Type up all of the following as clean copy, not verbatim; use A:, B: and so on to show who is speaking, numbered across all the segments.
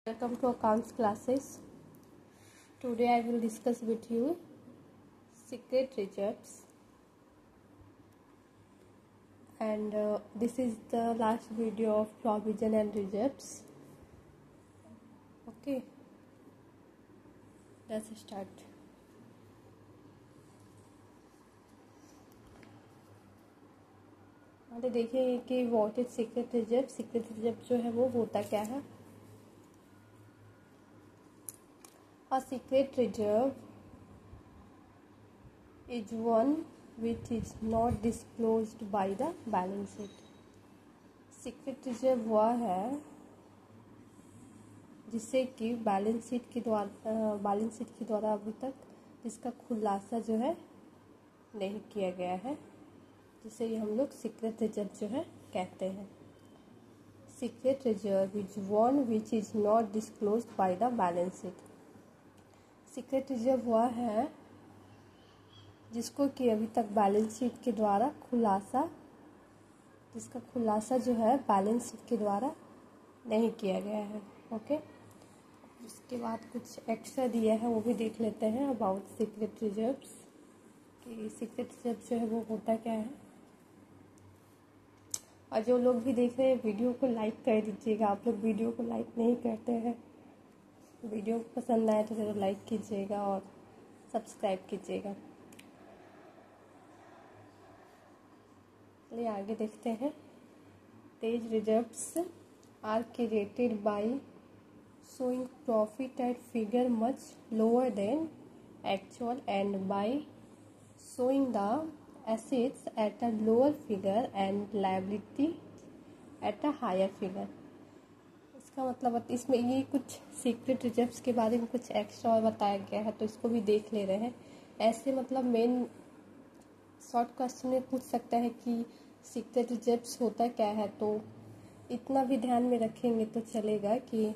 A: Welcome to accounts classes. Today I will discuss with you secret reserves, and this is the last video of provision and reserves. Okay, let's start. देखिए कि what is secret reserve. Secret reserve जो है वो होता क्या है। A secret reserve is one which is not disclosed by the balance sheet. Secret reserve हुआ है जिसे कि बैलेंस शीट के द्वारा अभी तक जिसका खुलासा जो है नहीं किया गया है, जिसे ही हम लोग सीक्रेट रिजर्व जो है कहते हैं। Secret reserve is one which is not disclosed bye the balance sheet. Secret reserve हुआ है जिसको कि अभी तक बैलेंस शीट के द्वारा जिसका खुलासा जो है बैलेंस शीट के द्वारा नहीं किया गया है। ओके, उसके बाद कुछ एक्स्ट्रा दिया है वो भी देख लेते हैं अबाउट सीक्रेट रिजर्व्स कि सीक्रेट रिजर्व जो है वो होता क्या है। और जो लोग भी देख रहे हैं वीडियो को लाइक कर दीजिएगा। आप लोग वीडियो को लाइक नहीं करते हैं। वीडियो पसंद आए तो ज़रूर लाइक कीजिएगा और सब्सक्राइब कीजिएगा। चलिए आगे देखते हैं। These reserves are created by showing profit at figure much lower than actual and by showing the assets at a lower figure and liability at a higher figure। इसका मतलब इसमें ये कुछ सीक्रेट रिजर्व्स के बारे में कुछ एक्स्ट्रा और बताया गया है, तो इसको भी देख ले रहे हैं। ऐसे मतलब मेन शॉर्ट क्वेश्चन में पूछ सकता है कि सीक्रेट रिजर्व्स होता क्या है, तो इतना भी ध्यान में रखेंगे तो चलेगा कि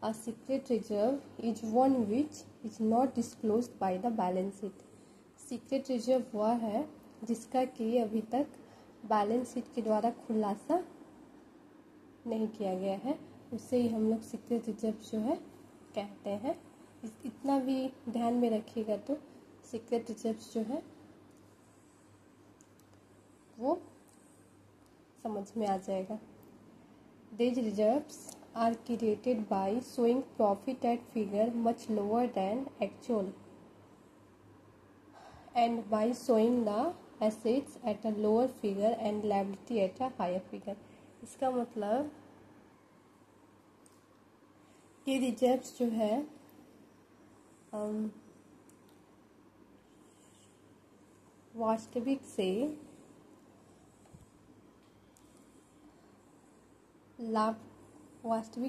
A: a secret reserve is one which is not disclosed bye the balance sheet. Secret reserve हुआ है जिसका कि अभी तक बैलेंस शीट के द्वारा खुलासा नहीं किया गया है, उससे ही हम लोग सीक्रेट रिजर्व जो है कहते हैं। इतना भी ध्यान में रखिएगा तो सीक्रेट रिजर्व जो है वो समझ में आ जाएगा। These reserves are created by showing profit at figure much lower than actual and by showing the assets at a lower figure and liability at a higher figure। इसका मतलब ये रिजर्व्स जो है वास्तविक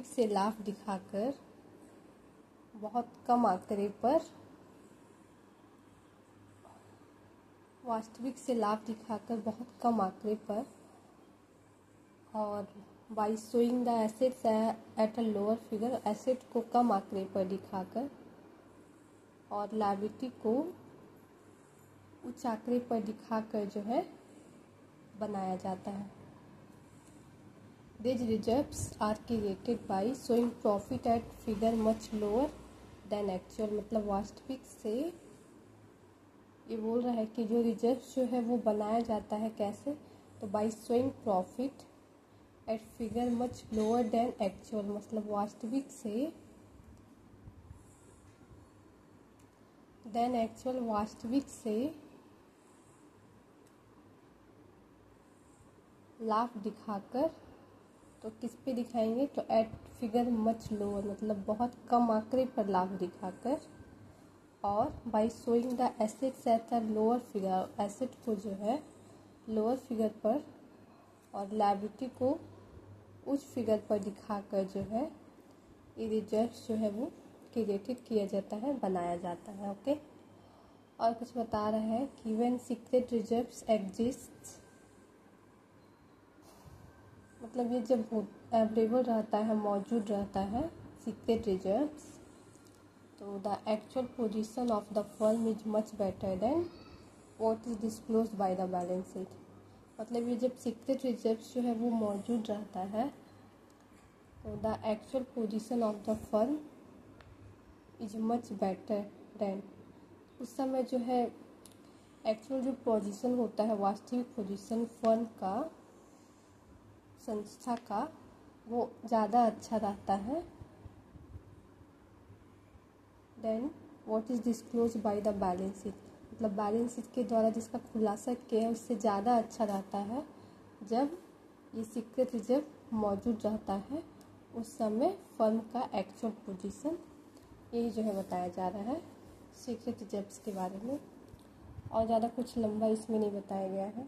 A: से लाभ दिखाकर बहुत कम आंकड़े पर और by showing the assets at a lower figure, asset को कम आंकड़े पर दिखाकर और लायबिलिटी को उच्च आंकड़े पर दिखाकर जो है बनाया जाता है। These reserves are created by showing profit at figure much lower than actual। मतलब वास्तविक से ये बोल रहा है कि जो रिजर्व जो है वो बनाया जाता है कैसे, तो by showing profit at figure much lower than actual, मतलब वास्तविक से वास्तविक से लाभ दिखाकर, तो किस पे दिखाएंगे, तो एट फिगर मच लोअर, मतलब बहुत कम आंकड़े पर लाभ दिखाकर, और by showing the assets at a lower figure, asset को जो है लोअर फिगर पर और लायबिलिटी को उच्च फिगर पर दिखाकर जो है ये रिजर्व्स जो है वो क्रिएटेड किया जाता है, बनाया जाता है। ओके, और कुछ बता रहा है कि व्हेन सीक्रेट रिजर्व्स एग्जिस्ट, मतलब ये जब अवेलेबल रहता है, मौजूद रहता है सीक्रेट रिजर्व्स, तो the actual position of the firm is much better than what is disclosed bye the balance sheet. मतलब ये जब सीक्रेट रिजर्व्स जो है वो मौजूद रहता है the actual position of the firm is much better than. उस समय जो है एक्चुअल जो पोजीशन होता है, वास्तविक पोजीशन फर्म का, संस्था का, वो ज़्यादा अच्छा रहता है then what is disclose by the balance sheet. मतलब बैलेंस शीट के द्वारा जिसका खुलासा किया है उससे ज़्यादा अच्छा रहता है जब ये सीक्रेट रिजर्व मौजूद रहता है उस समय फर्म का एक्चुअल पोजीशन। यही जो है बताया जा रहा है सीक्रेट रिजर्व्स के बारे में, और ज़्यादा कुछ लंबा इसमें नहीं बताया गया है।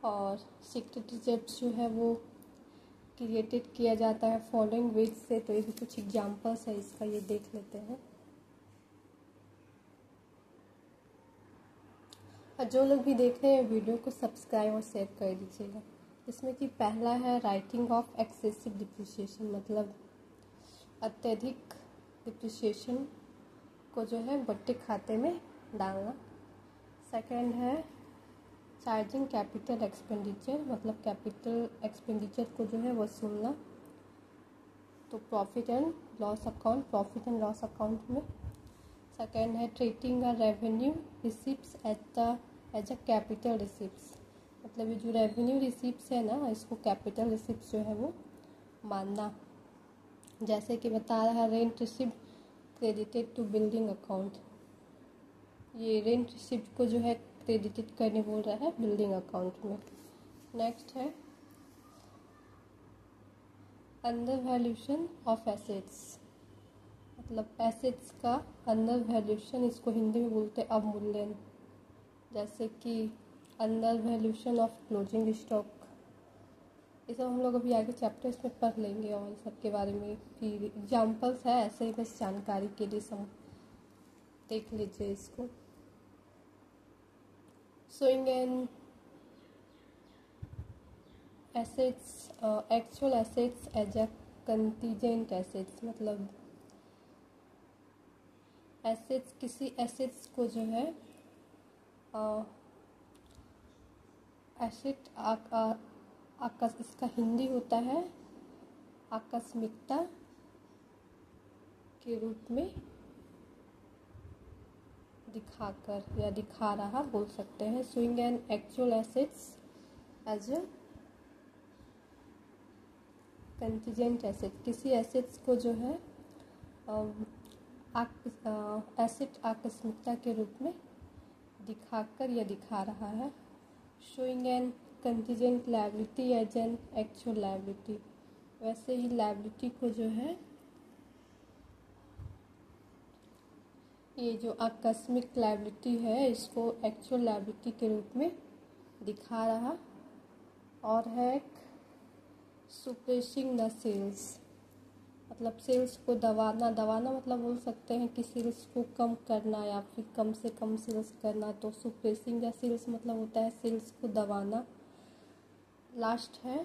A: और सीक्रेट रिजर्व्स जो है वो क्रिएटेड किया जाता है फॉलोइंग वेज से। तो ये भी कुछ एग्जांपल्स है इसका, ये देख लेते हैं। और जो लोग भी देख रहे हैं वीडियो को सब्सक्राइब और शेयर कर दीजिएगा। इसमें कि पहला है राइटिंग ऑफ एक्सेसिव डिप्रिसिएशन, मतलब अत्यधिक डिप्रिसिएशन को जो है बट्टे खाते में डालना। सेकंड है चार्जिंग कैपिटल एक्सपेंडिचर, मतलब कैपिटल एक्सपेंडिचर को जो है वसूलना, तो प्रॉफिट एंड लॉस अकाउंट में। सेकंड है treating a revenue receipts as a capital receipts, मतलब ये जो रेवेन्यू रिसिप्ट्स है ना, इसको कैपिटल रिसिप्ट्स जो है वो मानना। जैसे कि बता रहा है rent receipt credited to building account, ये रेंट रिसिप्ट को जो है क्रेडिटेड करने बोल रहा है बिल्डिंग अकाउंट में। नेक्स्ट है अंडर वैल्यूशन ऑफ एसेट्स, मतलब एसेट्स का अंडर वैल्यूशन, इसको हिंदी में बोलते हैं अवमूल्यन। जैसे कि under valuation of closing stock, ये सब हम लोग अभी आगे चैप्टर्स में पढ़ लेंगे और सब के बारे में फिर एग्जाम्पल्स है, ऐसे ही बस जानकारी के लिए सब देख लीजिए इसको। Showing an assets actual assets as a contingent assets, मतलब एसेट्स, किसी एसेट्स को जो है एसेट इसका हिंदी होता है आकस्मिकता के रूप में दिखाकर या दिखा रहा बोल सकते हैं। Showing an actual assets as a contingent asset, किसी एसेट्स को जो है एसेट आकस्मिकता के रूप में दिखाकर या दिखा रहा है। Showing an contingent liability as an actual liability, वैसे ही लायबिलिटी को जो है ये जो आकस्मिक लायबिलिटी है इसको एक्चुअल लायबिलिटी के रूप में दिखा रहा। और है सुप्रेसिंग द सेल्स, मतलब सेल्स को दबाना मतलब बोल सकते हैं कि सेल्स को कम करना या फिर कम से कम सेल्स करना, तो सुप्रेसिंग द सेल्स मतलब होता है सेल्स को दबाना। लास्ट है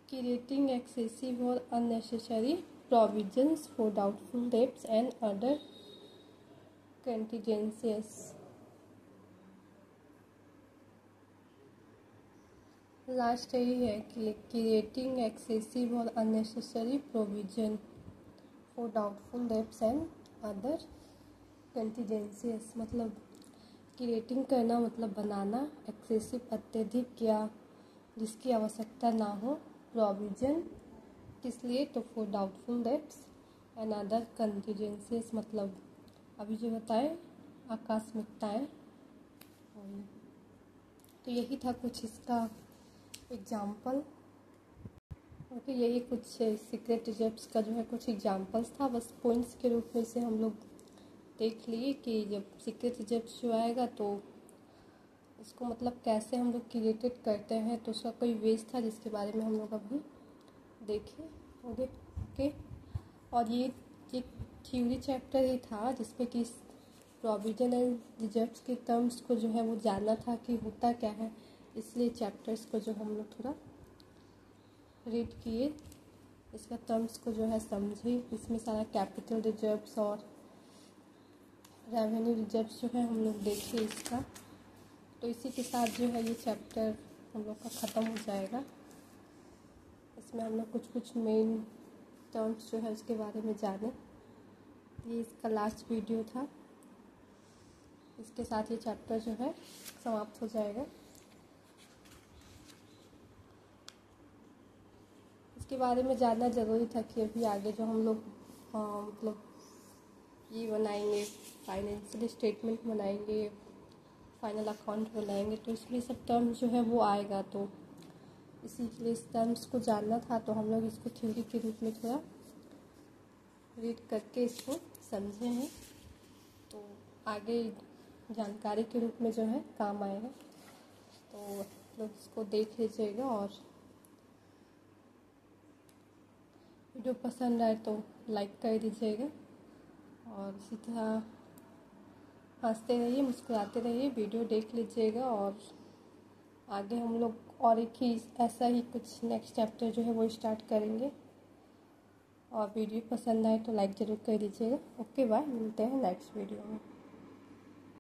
A: क्रिएटिंग एक्सेसिव और unnecessary provisions for doubtful debts and other contingencies. Last यही है कि क्रिएटिंग एक्सेसिव और unnecessary provision for doubtful debts and other contingencies, मतलब क्रिएटिंग करना मतलब बनाना, एक्सेसिव अत्यधिक या जिसकी आवश्यकता ना हो, प्रोविजन किस लिए, तो for doubtful debts and other contingencies, मतलब अभी जो बताए आकस्मिकताएं। तो यही था कुछ इसका एग्जाम्पल। ओके, यही कुछ सीक्रेट रिजर्व्स का जो है कुछ एग्जाम्पल्स था, बस पॉइंट्स के रूप में इसे हम लोग देख लिए कि जब सीक्रेट रिजर्व्स जो आएगा तो इसको मतलब कैसे हम लोग क्रिएटेड करते हैं, तो उसका कोई वेज था जिसके बारे में हम लोग अभी देखें। ओके, और ये थ्योरी चैप्टर ही था जिसपे कि प्रोविजन एंड रिजर्व्स के टर्म्स को जो है वो जानना था कि होता क्या है, इसलिए चैप्टर्स को जो हम लोग थोड़ा रीड किए, इसका टर्म्स को जो है समझे। इसमें सारा कैपिटल रिजर्व्स और रेवेन्यू रिजर्व्स जो है हम लोग देखे इसका। तो इसी के साथ जो है ये चैप्टर हम लोग का ख़त्म हो जाएगा। इसमें हम लोग कुछ मेन टर्म्स जो है उसके बारे में जाने। ये इसका लास्ट वीडियो था, इसके साथ ये चैप्टर जो है समाप्त हो जाएगा। इसके बारे में जानना ज़रूरी था कि अभी आगे जो हम लोग मतलब ये बनाएंगे, फाइनेंशियल स्टेटमेंट बनाएंगे, फाइनल अकाउंट बनाएंगे, तो इसमें सब टर्म्स जो है वो आएगा। तो इसी के लिए इस टर्म्स को जानना था, तो हम लोग इसको थ्योरी के रूप में थोड़ा रीड करके इसको समझे हैं, तो आगे जानकारी के रूप में जो है काम आएगा। तो लोग इसको देख लीजिएगा और वीडियो पसंद आए तो लाइक कर दीजिएगा और इसी तरह हंसते रहिए, मुस्कुराते रहिए, वीडियो देख लीजिएगा। और आगे हम लोग और एक ही ऐसा ही कुछ नेक्स्ट चैप्टर जो है वो स्टार्ट करेंगे। और वीडियो पसंद आए तो लाइक ज़रूर कर दीजिएगा। ओके बाय, मिलते हैं नेक्स्ट वीडियो में।